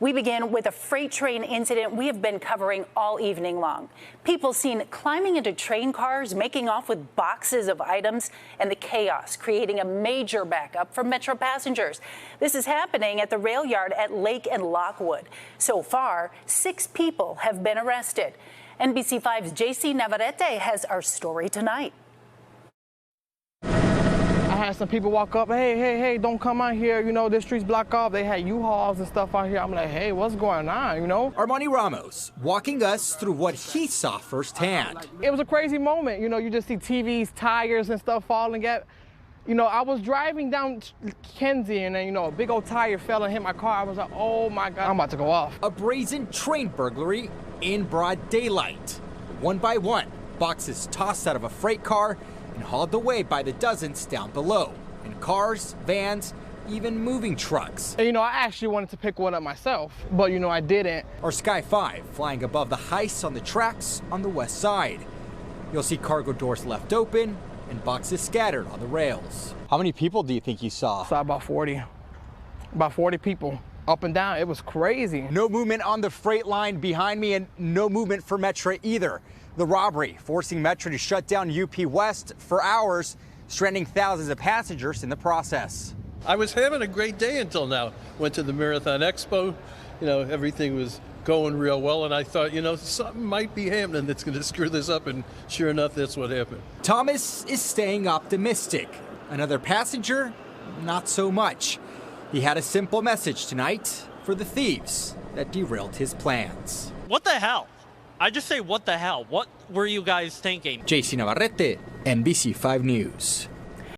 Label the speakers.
Speaker 1: We begin with a freight train incident we have been covering all evening long. People seen climbing into train cars, making off with boxes of items, and the chaos creating a major backup for Metra passengers. This is happening at the rail yard at Lake and Lockwood. So far, 6 people have been arrested. NBC5's JC Navarrete has our story tonight.
Speaker 2: I had some people walk up, hey, don't come out here, you know, this street's blocked off. They had U-Hauls and stuff out here. I'm like, hey, what's going on, you know?
Speaker 3: Armani Ramos walking us through what he saw firsthand.
Speaker 2: It was a crazy moment, you know, you just see TVs, tires and stuff falling at. You know, I was driving down Kenzie and then, you know, a big old tire fell and hit my car. I was like, oh my God, I'm about to go off.
Speaker 3: A brazen train burglary in broad daylight. One by one, boxes tossed out of a freight car and hauled away by the dozens down below, in cars, vans, even moving trucks.
Speaker 2: And, you know, I actually wanted to pick one up myself, but, you know, I didn't.
Speaker 3: Or Sky 5 flying above the heists on the tracks on the west side. You'll see cargo doors left open and boxes scattered on the rails. How many people do you think you saw?
Speaker 2: I saw about 40 people up and down. It was crazy.
Speaker 3: No movement on the freight line behind me and no movement for Metra either. The robbery forcing Metra to shut down UP West for hours, stranding thousands of passengers in the process.
Speaker 4: I was having a great day until now. Went to the Marathon Expo, you know, everything was going real well, and I thought, you know, something might be happening that's going to screw this up, and sure enough, that's what happened.
Speaker 3: Thomas is staying optimistic. Another passenger, not so much. He had a simple message tonight for the thieves that derailed his plans.
Speaker 5: What the hell? I just say, what the hell? What were you guys thinking?
Speaker 3: JC Navarrete, NBC5 News.